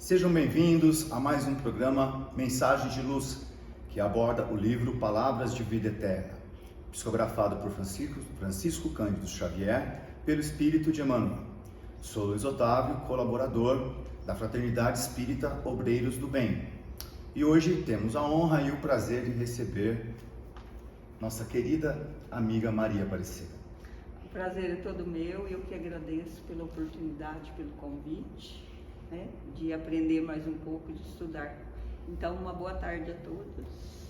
Sejam bem-vindos a mais um programa Mensagens de Luz, que aborda o livro Palavras de Vida Eterna, psicografado por Francisco Cândido Xavier, pelo Espírito de Emmanuel. Sou Luiz Otávio, colaborador da Fraternidade Espírita Obreiros do Bem. E hoje temos a honra e o prazer de receber nossa querida amiga Maria Aparecida. O prazer é todo meu e eu que agradeço pela oportunidade, pelo convite, de aprender mais um pouco, de estudar. Então, uma boa tarde a todos.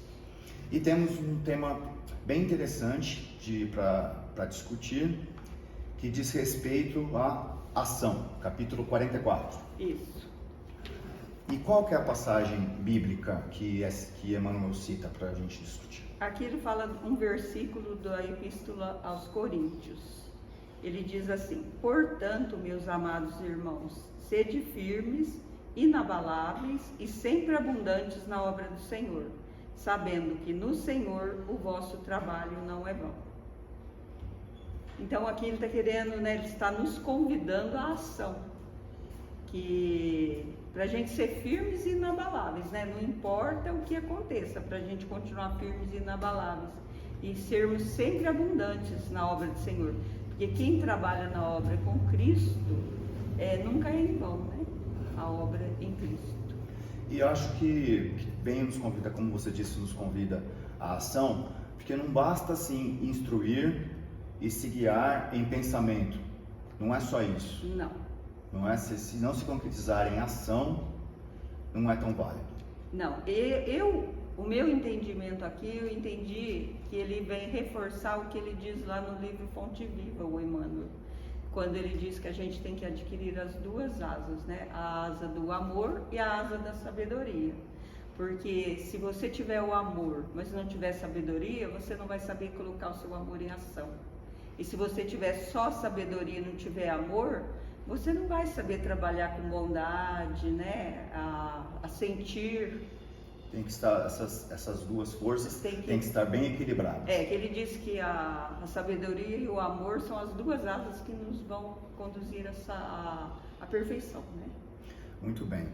E temos um tema bem interessante para discutir, que diz respeito à ação, capítulo 44. Isso. E qual que é a passagem bíblica que Emmanuel cita para a gente discutir? Aqui ele fala um versículo da Epístola aos Coríntios. Ele diz assim: portanto, meus amados irmãos, sede firmes, inabaláveis e sempre abundantes na obra do Senhor, sabendo que no Senhor o vosso trabalho não é vão. Então aqui ele está querendo, ele está nos convidando à ação, que para a gente ser firmes e inabaláveis, não importa o que aconteça, para a gente continuar firmes e inabaláveis e sermos sempre abundantes na obra do Senhor, porque quem trabalha na obra com Cristo nunca é em vão, a obra em Cristo. E eu acho que bem nos convida, como você disse, nos convida à ação, porque não basta assim instruir e se guiar em pensamento, não é só isso. Não é, se não se concretizar em ação, não é tão válido. Não, o meu entendimento aqui, eu entendi que ele vem reforçar o que ele diz lá no livro Fonte Viva, o Emmanuel, quando ele diz que a gente tem que adquirir as duas asas, a asa do amor e a asa da sabedoria. Porque se você tiver o amor, mas não tiver sabedoria, você não vai saber colocar o seu amor em ação. E se você tiver só sabedoria e não tiver amor, você não vai saber trabalhar com bondade, a sentir. Tem que estar, essas duas forças tem que estar bem equilibradas. Ele diz que a sabedoria e o amor são as duas asas que nos vão conduzir à perfeição, Muito bem.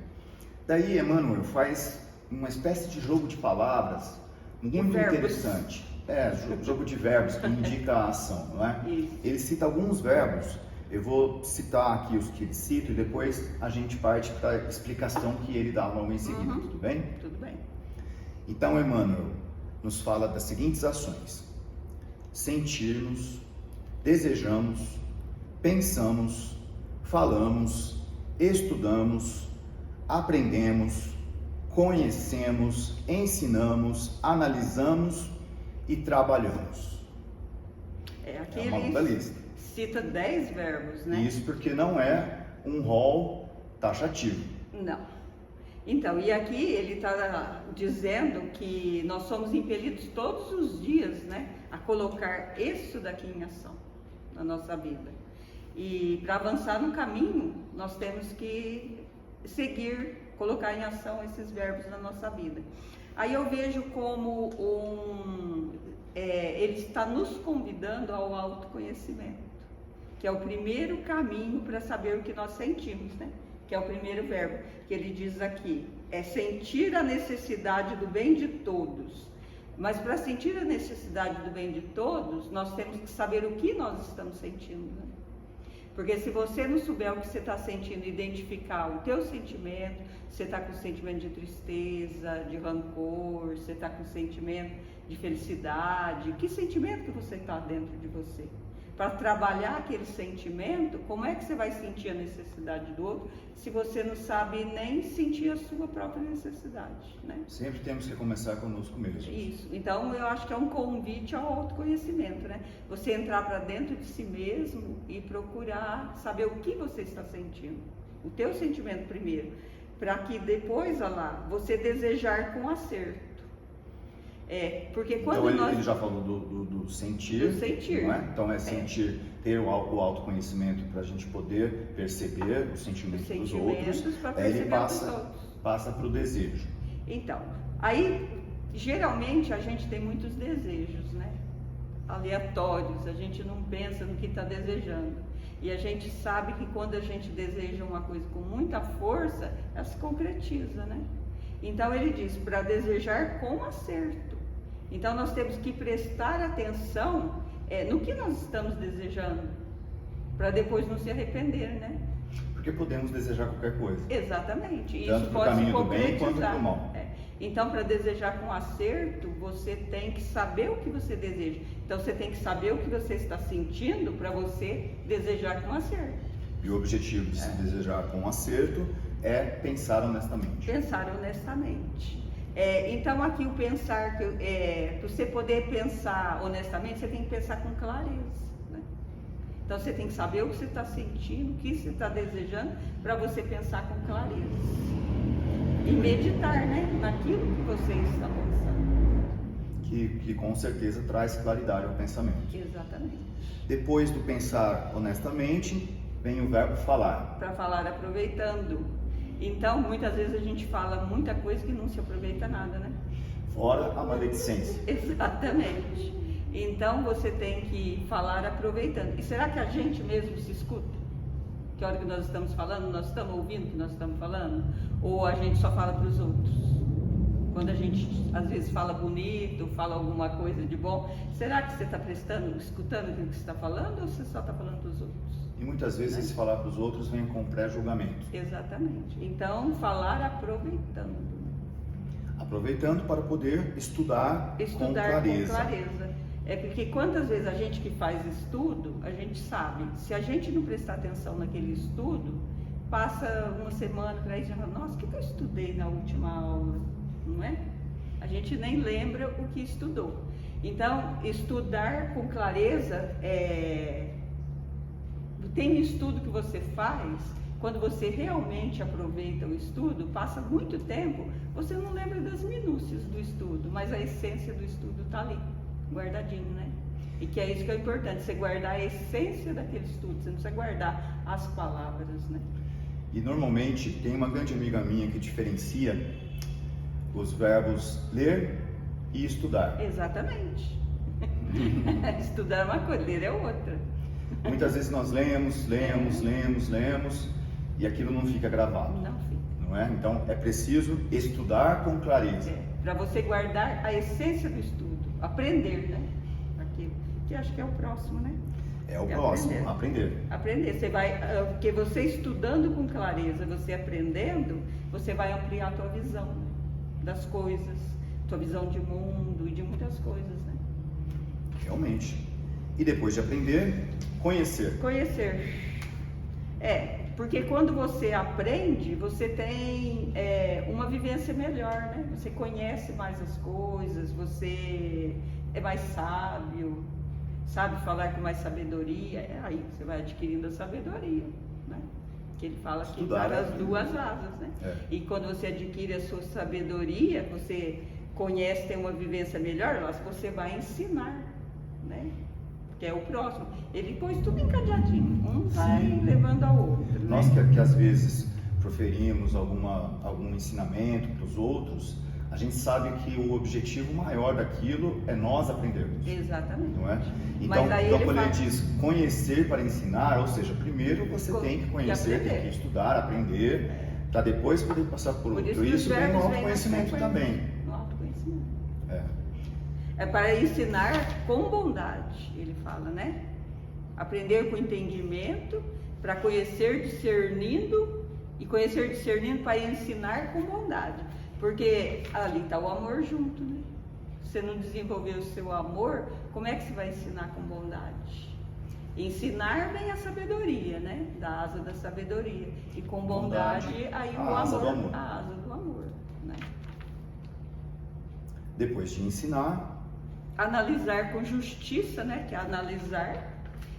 Daí Emmanuel faz uma espécie de jogo de palavras muito interessante. Jogo de verbos que indica a ação, não é? Isso. Ele cita alguns verbos. Eu vou citar aqui os que ele cita e depois a gente parte para a explicação que ele dá logo em seguida, tudo bem? Tudo bem. Então, Emmanuel nos fala das seguintes ações: sentirmos, desejamos, pensamos, falamos, estudamos, aprendemos, conhecemos, ensinamos, analisamos e trabalhamos. Aqui é uma longa lista. Cita 10 verbos, Isso porque não é um rol taxativo. Não. Então, e aqui ele está dizendo que nós somos impelidos todos os dias, a colocar isso daqui em ação na nossa vida. E para avançar no caminho, nós temos que seguir, colocar em ação esses verbos na nossa vida. Aí eu vejo como ele está nos convidando ao autoconhecimento, que é o primeiro caminho para saber o que nós sentimos, que é o primeiro verbo, que ele diz aqui, é sentir a necessidade do bem de todos. Mas para sentir a necessidade do bem de todos, nós temos que saber o que nós estamos sentindo, Porque se você não souber o que você está sentindo, identificar o teu sentimento, você está com sentimento de tristeza, de rancor, você está com sentimento de felicidade, que sentimento que você está dentro de você? Para trabalhar aquele sentimento, como é que você vai sentir a necessidade do outro se você não sabe nem sentir a sua própria necessidade, Sempre temos que começar conosco mesmo. Isso. Então eu acho que é um convite ao autoconhecimento, Você entrar para dentro de si mesmo e procurar saber o que você está sentindo, o teu sentimento primeiro, para que depois, você desejar com acerto. Porque quando então ele já falou do sentir, do sentir, não é? Então sentir, ter o autoconhecimento para a gente poder perceber os sentimentos dos outros, ele passa para o desejo. Então, aí geralmente a gente tem muitos desejos, aleatórios, a gente não pensa no que está desejando. E a gente sabe que quando a gente deseja uma coisa com muita força, ela se concretiza, né? Então ele diz, para desejar com acerto. Então nós temos que prestar atenção no que nós estamos desejando, para depois não se arrepender, né? Porque podemos desejar qualquer coisa. Exatamente. E tanto isso para o pode se caminho do bem quanto concretizar. para o mal. Então, para desejar com acerto, você tem que saber o que você deseja. Então, você tem que saber o que você está sentindo para você desejar com acerto. E o objetivo de se desejar com acerto é pensar honestamente. Pensar honestamente. Então, aqui o pensar, para você poder pensar honestamente, você tem que pensar com clareza. Né? Então, você tem que saber o que você está sentindo, o que você está desejando, para você pensar com clareza. E meditar, né, naquilo que você está pensando. Que com certeza traz claridade ao pensamento. Exatamente. Depois do pensar honestamente, vem o verbo falar. Para falar aproveitando. Então, muitas vezes a gente fala muita coisa que não se aproveita nada, né? Fora a maledicência. Exatamente. Então, você tem que falar aproveitando. E será que a gente mesmo se escuta? Que hora que nós estamos falando, nós estamos ouvindo o que nós estamos falando? Ou a gente só fala para os outros? Quando a gente, às vezes, fala bonito, fala alguma coisa de bom, será que você está escutando aquilo que você está falando, ou você só está falando para os outros? E muitas vezes esse falar para os outros vem com pré-julgamento. Exatamente. Então, falar aproveitando. Aproveitando para poder estudar com clareza. Porque quantas vezes a gente que faz estudo, a gente sabe, se a gente não prestar atenção naquele estudo, passa uma semana para aí e já fala, nossa, o que eu estudei na última aula? Não é? A gente nem lembra o que estudou. Então, estudar com clareza, tem estudo que você faz, quando você realmente aproveita o estudo, passa muito tempo, você não lembra das minúcias do estudo, mas a essência do estudo está ali, guardadinho, né? E que é isso que é importante, você guardar a essência daquele estudo, você não precisa guardar as palavras, né? E normalmente tem uma grande amiga minha que diferencia os verbos ler e estudar. Exatamente. Estudar é uma coisa, ler é outra. Muitas vezes nós lemos e aquilo não fica gravado. Não fica. Não é? Então é preciso estudar com clareza. Para você guardar a essência do estudo, aprender, né? Aquilo que acho que é o próximo, né? É o próximo, aprender. Aprender, você vai, porque você estudando com clareza, você aprendendo, você vai ampliar a tua visão, né? Das coisas, tua visão de mundo e de muitas coisas, né? Realmente. E depois de aprender, conhecer. Conhecer. Porque quando você aprende, você tem uma vivência melhor, né? Você conhece mais as coisas, você é mais sábio, sabe falar com mais sabedoria, aí você vai adquirindo a sabedoria, né? Que ele fala que para as duas asas, né? E quando você adquire a sua sabedoria, você conhece, tem uma vivência melhor, você vai ensinar, né? Que é o próximo. Ele pôs tudo encadeadinho, um vai levando ao outro. Nós que às vezes proferimos algum ensinamento para os outros, a gente sabe que o objetivo maior daquilo é nós aprendermos. Exatamente. Não é? Então, quando ele diz conhecer para ensinar, ou seja, primeiro você tem que conhecer, tem que estudar, aprender, para depois poder passar por outro. Isso vem no autoconhecimento também. No autoconhecimento. É para ensinar com bondade, ele fala, né? Aprender com entendimento, para conhecer discernindo, e conhecer discernindo para ensinar com bondade. Porque ali está o amor junto, né? Se você não desenvolver o seu amor, como é que você vai ensinar com bondade? Ensinar vem a sabedoria, né? Da asa da sabedoria. E com bondade, aí o amor, a asa do amor, né? Depois de ensinar, analisar com justiça, né? Que é analisar.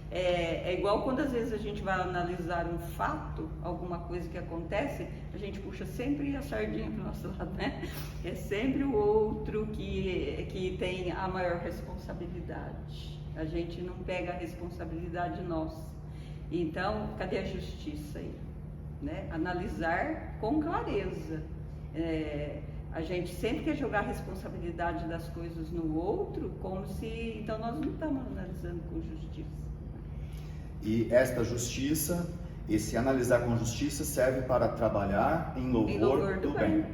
É igual quando às vezes a gente vai analisar um fato, alguma coisa que acontece, a gente puxa sempre a sardinha para o nosso lado, né? É sempre o outro que tem a maior responsabilidade. A gente não pega a responsabilidade nossa. Então, cadê a justiça aí? Né? Analisar com clareza. A gente sempre quer jogar a responsabilidade das coisas no outro, como se... Então, nós não estamos analisando com justiça. E esta justiça, esse analisar com justiça, serve para trabalhar em louvor do bem.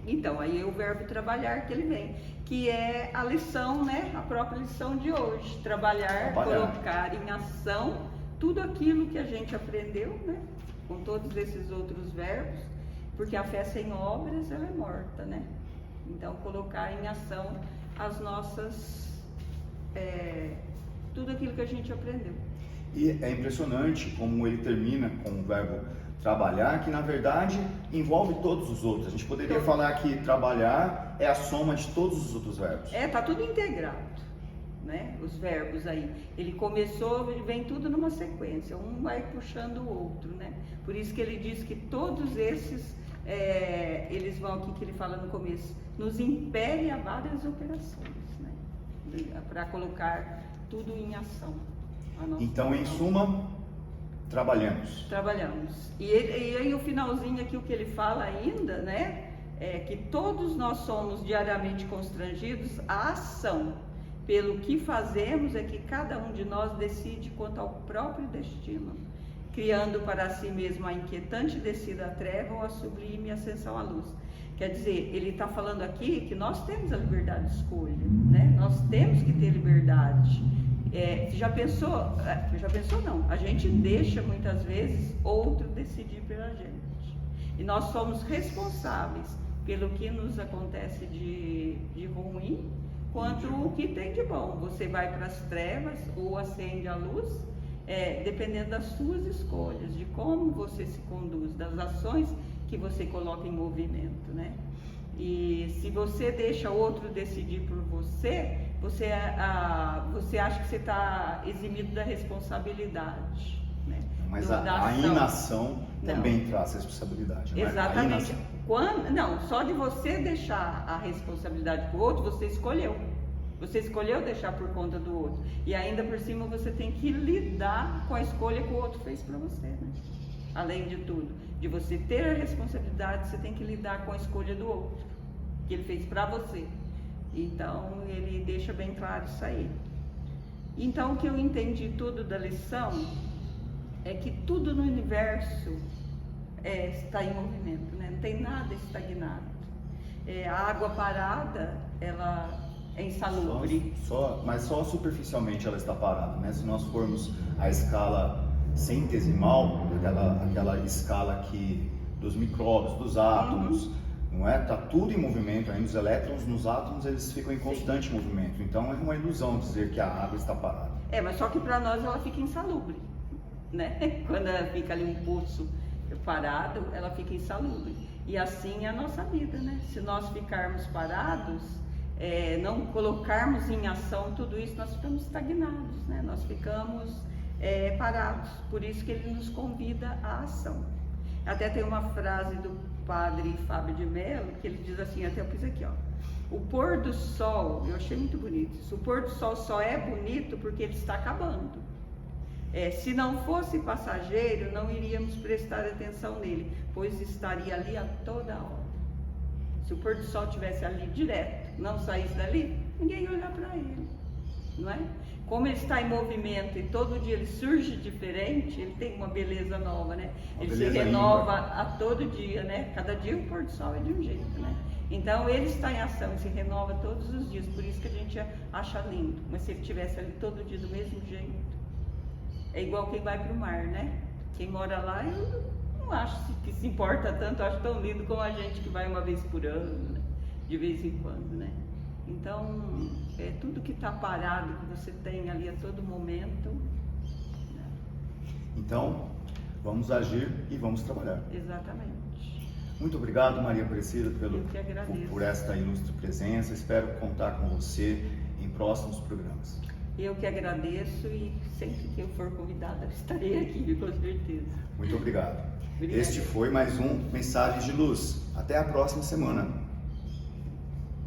Então, aí é o verbo trabalhar que ele vem, que é a lição, né? A própria lição de hoje. Trabalhar, colocar em ação tudo aquilo que a gente aprendeu, né? Com todos esses outros verbos, porque a fé sem obras, ela é morta, né? Então, colocar em ação as nossas, tudo aquilo que a gente aprendeu. E é impressionante como ele termina com o verbo trabalhar, que na verdade envolve todos os outros. A gente poderia falar que trabalhar é a soma de todos os outros verbos. Tá tudo integrado, né? Os verbos aí. Ele começou, vem tudo numa sequência, um vai puxando o outro, né? Por isso que ele diz que todos esses, eles vão aqui, que ele fala no começo, nos impele a várias operações, né? Para colocar tudo em ação. Então, em suma, trabalhamos. E aí o finalzinho aqui, o que ele fala ainda, né? É que todos nós somos diariamente constrangidos à ação. Pelo que fazemos é que cada um de nós decide quanto ao próprio destino, criando para si mesmo a inquietante descida à treva ou a sublime ascensão à luz. Quer dizer, ele está falando aqui que nós temos a liberdade de escolha, né? Nós temos que ter liberdade. Já pensou não, a gente deixa muitas vezes outro decidir pela gente, e nós somos responsáveis pelo que nos acontece de ruim, quanto o que tem de bom. Você vai para as trevas ou acende a luz, dependendo das suas escolhas, de como você se conduz, das ações que você coloca em movimento, né? E se você deixa outro decidir por você, você acha que você está eximido da responsabilidade, né? Mas a inação também traz responsabilidade, né? Exatamente. Só de você deixar a responsabilidade para o outro, você escolheu. Você escolheu deixar por conta do outro. E ainda por cima você tem que lidar com a escolha que o outro fez para você, né? Além de tudo, de você ter a responsabilidade, você tem que lidar com a escolha do outro, que ele fez para você. Então, ele deixa bem claro isso aí. Então, o que eu entendi tudo da lição é que tudo no universo está em movimento, né? Não tem nada estagnado. A água parada, ela é insalubre. Mas só superficialmente ela está parada, né? Se nós formos à escala centesimal, aquela escala aqui dos micróbios, dos átomos, não é? Tá tudo em movimento ainda. Os elétrons nos átomos, eles ficam em constante movimento. Então é uma ilusão dizer que a água está parada. Mas só que para nós ela fica insalubre, né? Quando ela fica ali um poço parado, ela fica insalubre. E assim é a nossa vida, né? Se nós ficarmos parados, não colocarmos em ação tudo isso, nós ficamos estagnados, né? Nós ficamos parados. Por isso que ele nos convida à ação. Até tem uma frase do padre Fábio de Mello, que ele diz assim, até eu pus aqui, ó: o pôr do sol, eu achei muito bonito isso, o pôr do sol só é bonito porque ele está acabando. Se não fosse passageiro, não iríamos prestar atenção nele, pois estaria ali a toda hora. Se o pôr do sol estivesse ali direto, não saísse dali, ninguém ia olhar para ele, não é? Como ele está em movimento e todo dia ele surge diferente, ele tem uma beleza nova, né? Ele se renova a todo dia, né? Cada dia o pôr do sol é de um jeito, né? Então ele está em ação e se renova todos os dias, por isso que a gente acha lindo. Mas se ele estivesse ali todo dia do mesmo jeito, é igual quem vai para o mar, né? Quem mora lá, eu não acho que se importa tanto, eu acho tão lindo como a gente que vai uma vez por ano, né? De vez em quando, né? Então, tudo que está parado, que você tem ali a todo momento. Né? Então, vamos agir e vamos trabalhar. Exatamente. Muito obrigado, Maria Aparecida, por esta ilustre presença. Espero contar com você em próximos programas. Eu que agradeço e sempre que eu for convidada, estarei aqui, com certeza. Muito obrigado. Obrigada. Este foi mais um Mensagens de Luz. Até a próxima semana.